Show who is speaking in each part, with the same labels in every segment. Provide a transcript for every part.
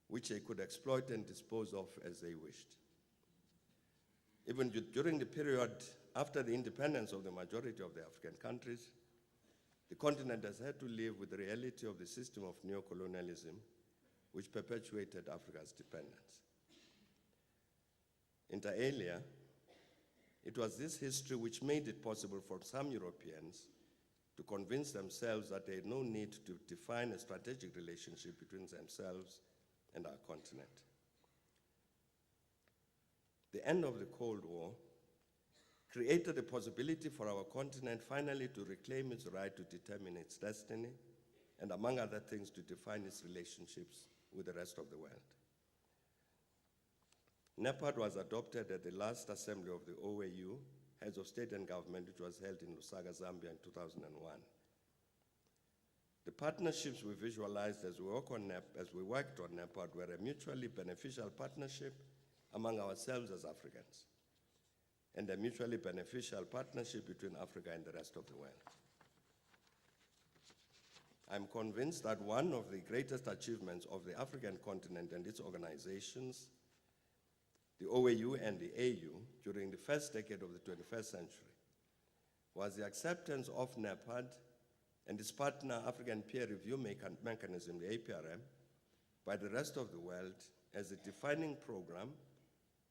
Speaker 1: which they could exploit and dispose of as they wished. Even during the period after the independence of the majority of the African countries, the continent has had to live with the reality of the system of neocolonialism, which perpetuated Africa's dependence. Inter alia, it was this history which made it possible for some Europeans to convince themselves that they had no need to define a strategic relationship between themselves and our continent. The end of the Cold War created the possibility for our continent finally to reclaim its right to determine its destiny and, among other things, to define its relationships with the rest of the world. NEPAD was adopted at the last assembly of the OAU, Heads of State and Government, which was held in Lusaka, Zambia in 2001. The partnerships we visualized as we worked on NEPAD were a mutually beneficial partnership among ourselves as Africans, and a mutually beneficial partnership between Africa and the rest of the world. I'm convinced that one of the greatest achievements of the African continent and its organizations, the OAU and the AU, during the first decade of the 21st century, was the acceptance of NEPAD and its partner African peer review mechanism, the APRM, by the rest of the world as a defining program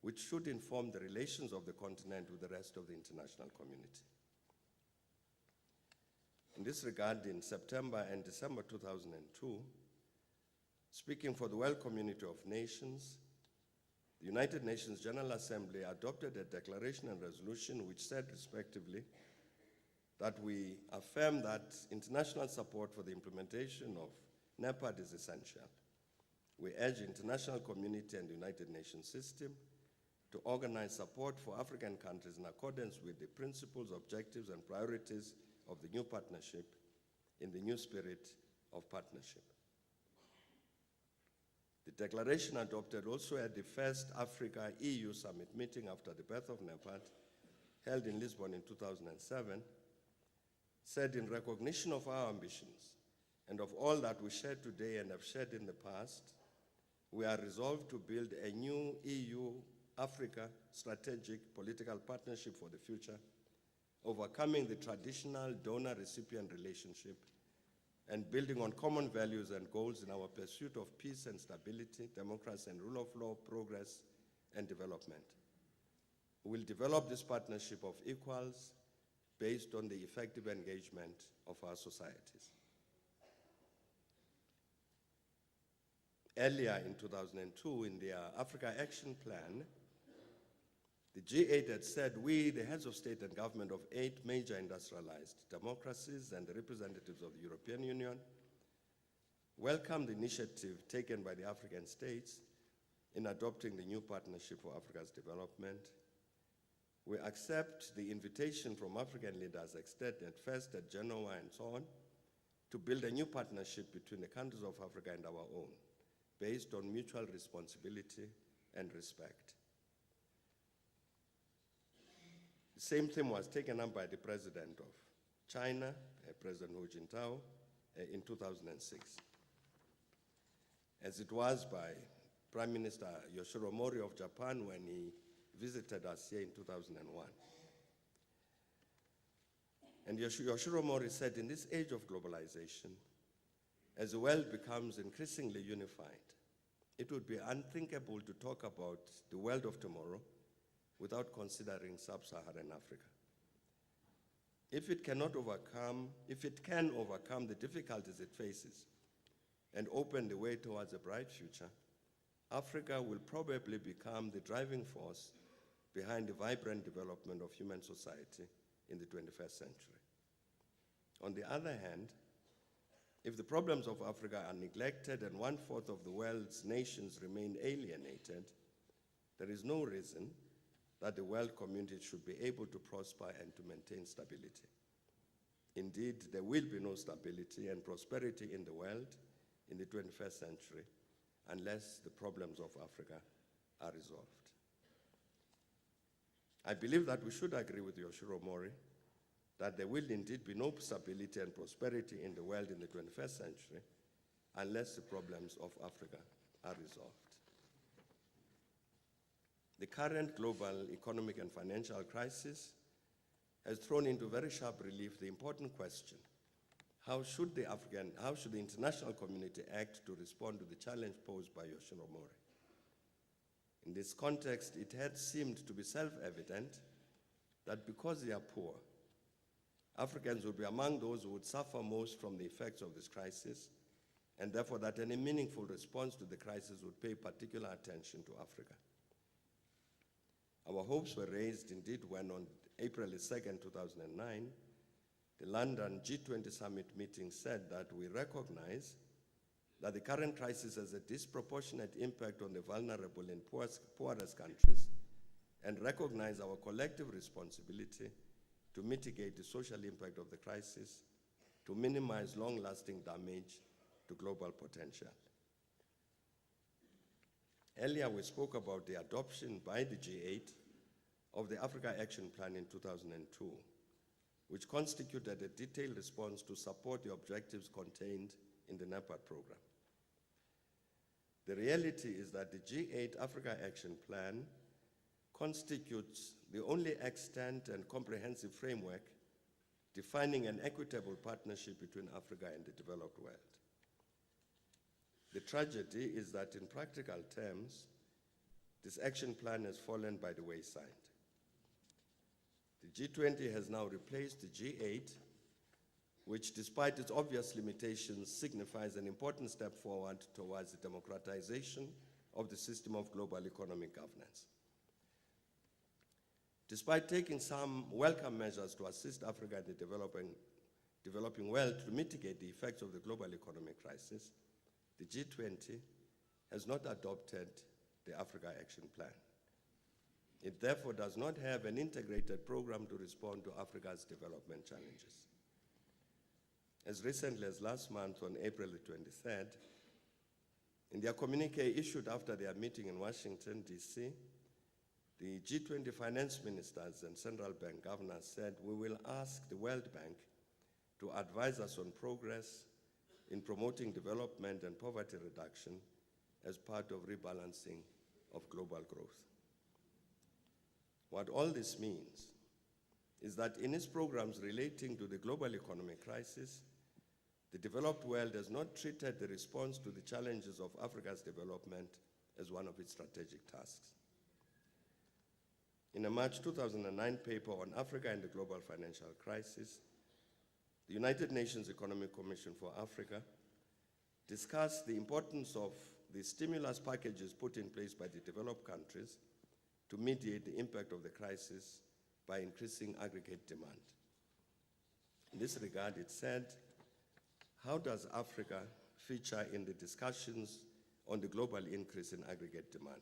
Speaker 1: which should inform the relations of the continent with the rest of the international community. In this regard, in September and December 2002, speaking for the World Community of Nations, the United Nations General Assembly adopted a declaration and resolution which said, respectively, that we affirm that international support for the implementation of NEPAD is essential. We urge the international community and the United Nations system to organize support for African countries in accordance with the principles, objectives, and priorities of the new partnership in the new spirit of partnership. The declaration adopted also at the first Africa-EU summit meeting after the birth of NEPAD, held in Lisbon in 2007, said, in recognition of our ambitions and of all that we share today and have shared in the past, we are resolved to build a new EU-Africa strategic political partnership for the future, overcoming the traditional donor-recipient relationship and building on common values and goals in our pursuit of peace and stability, democracy and rule of law, progress and development. We will develop this partnership of equals based on the effective engagement of our societies. Earlier in 2002, in their Africa Action Plan, the G8 had said, we, the heads of state and government of 8 major industrialized democracies and the representatives of the European Union, welcome the initiative taken by the African states in adopting the new partnership for Africa's development. We accept the invitation from African leaders extended first at Genoa and so on, to build a new partnership between the countries of Africa and our own, based on mutual responsibility and respect. The same theme was taken up by the president of China, President Hu Jintao, in 2006, as it was by Prime Minister Yoshiro Mori of Japan when he visited us here in 2001. And Yoshiro Mori said, in this age of globalization, as the world becomes increasingly unified, it would be unthinkable to talk about the world of tomorrow without considering sub-Saharan Africa. If it can overcome the difficulties it faces and open the way towards a bright future, Africa will probably become the driving force behind the vibrant development of human society in the 21st century. On the other hand, if the problems of Africa are neglected and 1/4 of the world's nations remain alienated, there is no reason that the world community should be able to prosper and to maintain stability. Indeed, there will be no stability and prosperity in the world in the 21st century unless the problems of Africa are resolved. I believe that we should agree with Yoshiro Mori that there will indeed be no stability and prosperity in the world in the 21st century unless the problems of Africa are resolved. The current global economic and financial crisis has thrown into very sharp relief the important question: how should the international community act to respond to the challenge posed by Yoshiro Mori? In this context, it had seemed to be self-evident that because they are poor, Africans would be among those who would suffer most from the effects of this crisis, and therefore that any meaningful response to the crisis would pay particular attention to Africa. Our hopes were raised indeed when on April 2nd, 2009, the London G20 summit meeting said that we recognize that the current crisis has a disproportionate impact on the vulnerable and poorest countries, and recognize our collective responsibility to mitigate the social impact of the crisis, to minimize long-lasting damage to global potential. Earlier, we spoke about the adoption by the G8 of the Africa Action Plan in 2002, which constituted a detailed response to support the objectives contained in the NEPAD program. The reality is that the G8 Africa Action Plan constitutes the only extant and comprehensive framework defining an equitable partnership between Africa and the developed world. The tragedy is that in practical terms, this action plan has fallen by the wayside. The G20 has now replaced the G8, which, despite its obvious limitations, signifies an important step forward towards the democratization of the system of global economic governance. Despite taking some welcome measures to assist Africa in the developing world to mitigate the effects of the global economic crisis, the G20 has not adopted the Africa Action Plan. It therefore does not have an integrated program to respond to Africa's development challenges. As recently as last month, on April the 23rd, in their communique issued after their meeting in Washington, D.C., the G20 finance ministers and central bank governors said, "We will ask the World Bank to advise us on progress in promoting development and poverty reduction as part of rebalancing of global growth." What all this means is that in its programs relating to the global economic crisis, the developed world has not treated the response to the challenges of Africa's development as one of its strategic tasks. In a March 2009 paper on Africa and the global financial crisis, the United Nations Economic Commission for Africa discussed the importance of the stimulus packages put in place by the developed countries to mediate the impact of the crisis by increasing aggregate demand. In this regard, it said, how does Africa feature in the discussions on the global increase in aggregate demand?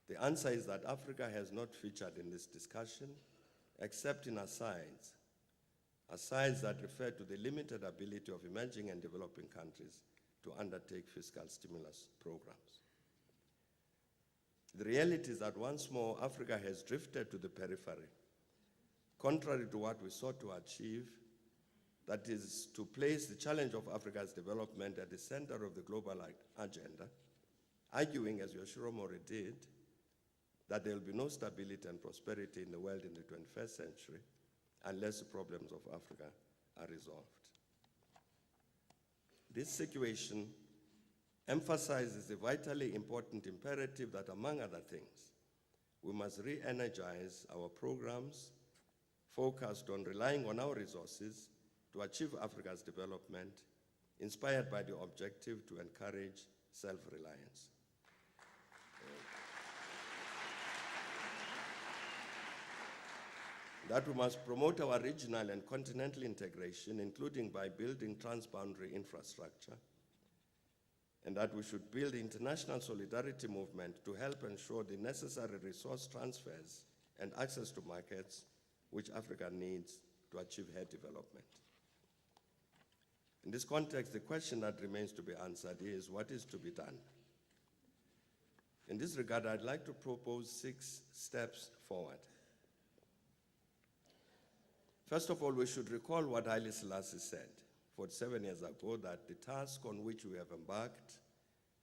Speaker 1: The answer is that Africa has not featured in this discussion, except in asides that refer to the limited ability of emerging and developing countries to undertake fiscal stimulus programs. The reality is that once more, Africa has drifted to the periphery, contrary to what we sought to achieve, that is to place the challenge of Africa's development at the center of the global agenda, arguing, as Yoshiro Mori did, that there will be no stability and prosperity in the world in the 21st century unless the problems of Africa are resolved. This situation emphasizes the vitally important imperative that, among other things, we must re-energize our programs focused on relying on our resources to achieve Africa's development, inspired by the objective to encourage self-reliance. That we must promote our regional and continental integration, including by building transboundary infrastructure, and that we should build the international solidarity movement to help ensure the necessary resource transfers and access to markets which Africa needs to achieve her development. In this context, the question that remains to be answered is, what is to be done? In this regard, I'd like to propose 6 steps forward. First of all, we should recall what Haile Selassie said 47 years ago, that the task on which we have embarked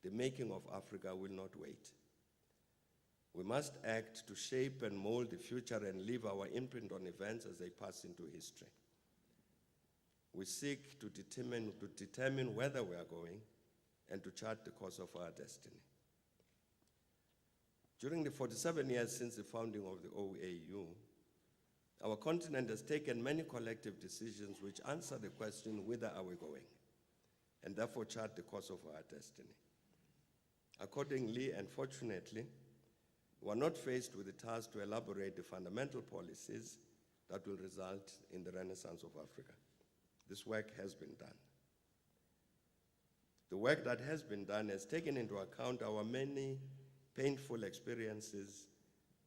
Speaker 1: the making of Africa will not wait. We must act to shape and mold the future and leave our imprint on events as they pass into history. We seek to determine whether we are going and to chart the course of our destiny. During the 47 years since the founding of the OAU, our continent has taken many collective decisions which answer the question, whither are we going, and therefore chart the course of our destiny. Accordingly, and fortunately, we are not faced with the task to elaborate the fundamental policies that will result in the renaissance of Africa. This work has been done. The work that has been done has taken into account our many painful experiences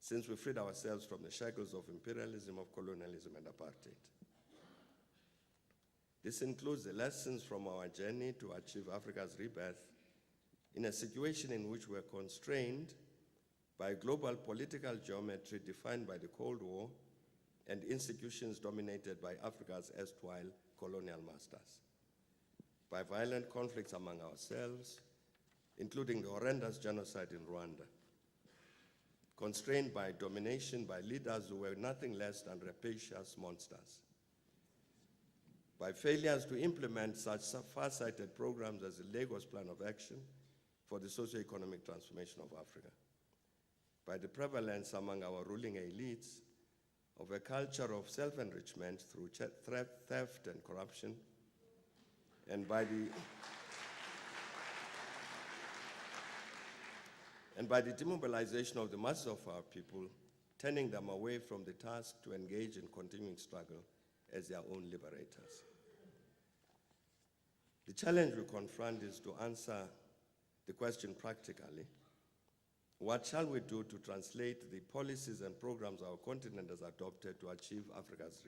Speaker 1: since we freed ourselves from the shackles of imperialism, of colonialism, and apartheid. This includes the lessons from our journey to achieve Africa's rebirth in a situation in which we are constrained by global political geometry defined by the Cold War and institutions dominated by Africa's erstwhile colonial masters, by violent conflicts among ourselves, including the horrendous genocide in Rwanda, constrained by domination by leaders who were nothing less than rapacious monsters, by failures to implement such far-sighted programs as the Lagos Plan of Action for the socio-economic transformation of Africa, by the prevalence among our ruling elites of a culture of self-enrichment through theft and corruption, and by the demobilization of the masses of our people, turning them away from the task to engage in continuing struggle as their own liberators. The challenge we confront is to answer the question practically: what shall we do to translate the policies and programs our continent has adopted to achieve Africa's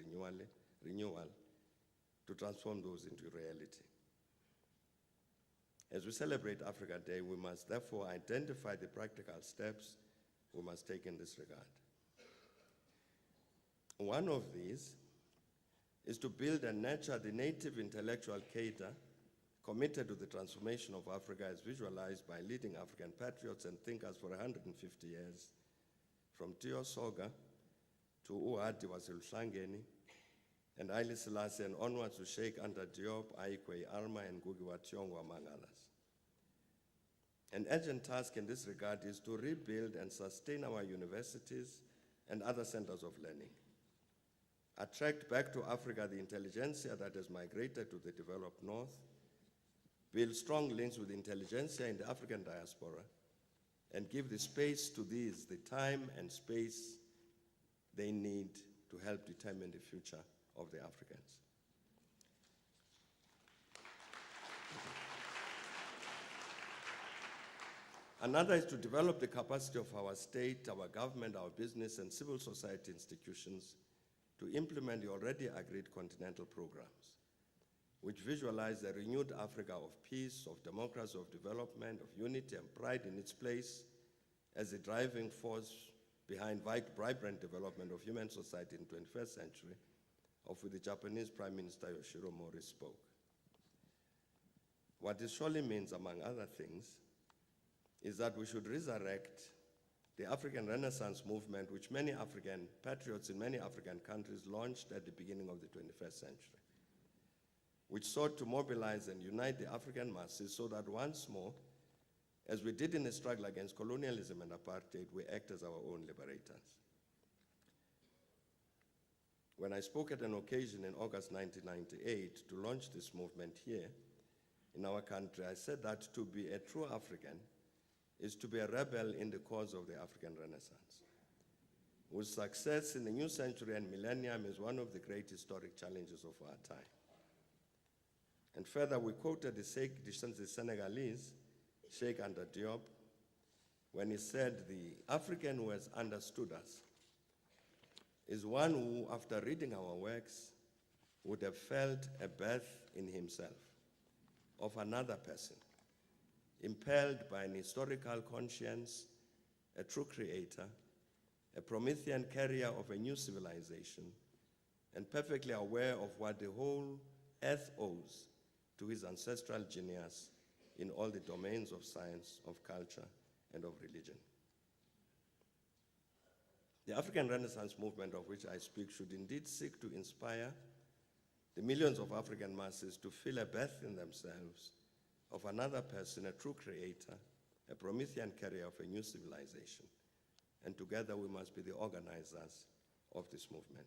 Speaker 1: renewal, to transform those into reality? As we celebrate Africa Day, we must therefore identify the practical steps we must take in this regard. One of these is to build and nurture the native intellectual cadre committed to the transformation of Africa as visualized by leading African patriots and thinkers for 150 years, from Tio Soga to Uhadi Waseluhlangeni and Haile Selassie, and onwards to Sheikh Anta Diop, Aikwe Arma, and Ngugi wa Thiong'o, among others. An urgent task in this regard is to rebuild and sustain our universities and other centers of learning, attract back to Africa the intelligentsia that has migrated to the developed North, build strong links with intelligentsia in the African diaspora, and give the space to these, the time and space they need to help determine the future of the Africans. Another is to develop the capacity of our state, our government, our business, and civil society institutions to implement the already agreed continental programs, which visualize a renewed Africa of peace, of democracy, of development, of unity, and pride in its place as a driving force behind vibrant development of human society in the 21st century, of which the Japanese Prime Minister Yoshiro Mori spoke. What this surely means, among other things, is that we should resurrect the African Renaissance movement, which many African patriots in many African countries launched at the beginning of the 21st century, which sought to mobilize and unite the African masses so that once more, as we did in the struggle against colonialism and apartheid, we act as our own liberators. When I spoke at an occasion in August 1998 to launch this movement here in our country, I said that to be a true African is to be a rebel in the cause of the African Renaissance, whose success in the new century and millennium is one of the great historic challenges of our time. And further, we quoted the Senegalese, Sheikh Anta Diop, when he said, "The African who has understood us is one who, after reading our works, would have felt a birth in himself of another person, impelled by an historical conscience, a true creator, a Promethean carrier of a new civilization, and perfectly aware of what the whole earth owes to his ancestral genius in all the domains of science, of culture, and of religion. The African Renaissance movement of which I speak should indeed seek to inspire the millions of African masses to feel a birth in themselves of another person, a true creator, a Promethean carrier of a new civilization. And together we must be the organizers of this movement.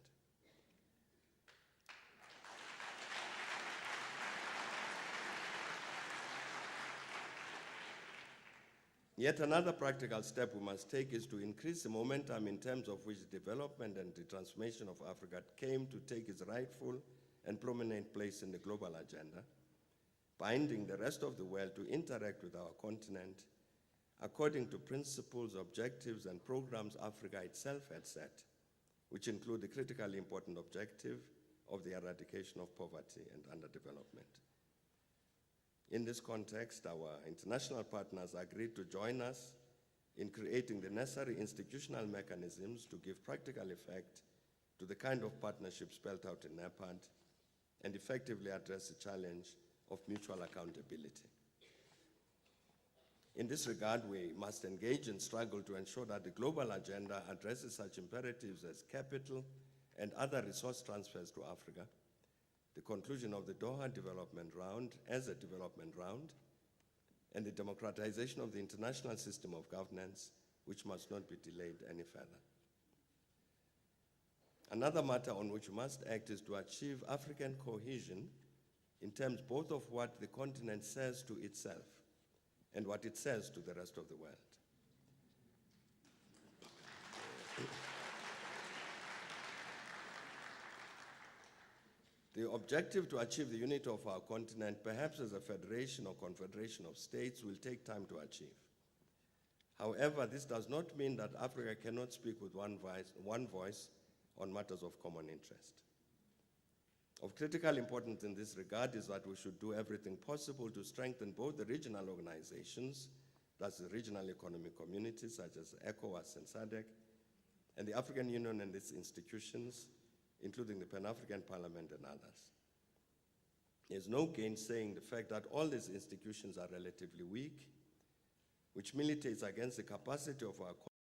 Speaker 1: Yet another practical step we must take is to increase the momentum in terms of which the development and the transformation of Africa came to take its rightful and prominent place in the global agenda, binding the rest of the world to interact with our continent according to principles, objectives, and programs Africa itself had set, which include the critically important objective of the eradication of poverty and underdevelopment. In this context, our international partners agreed to join us in creating the necessary institutional mechanisms to give practical effect to the kind of partnership spelled out in NEPAD and effectively address the challenge of mutual accountability. In this regard, we must engage in struggle to ensure that the global agenda addresses such imperatives as capital and other resource transfers to Africa, the conclusion of the Doha Development Round as a development round, and the democratization of the international system of governance, which must not be delayed any further. Another matter on which we must act is to achieve African cohesion in terms both of what the continent says to itself and what it says to the rest of the world. The objective to achieve the unity of our continent, perhaps as a federation or confederation of states, will take time to achieve. However, this does not mean that Africa cannot speak with one voice on matters of common interest. Of critical importance in this regard is that we should do everything possible to strengthen both the regional organizations, that's the regional economic communities such as ECOWAS and SADC, and the African Union and its institutions, including the Pan-African Parliament and others. There's no gainsaying the fact that all these institutions are relatively weak, which militates against the capacity of our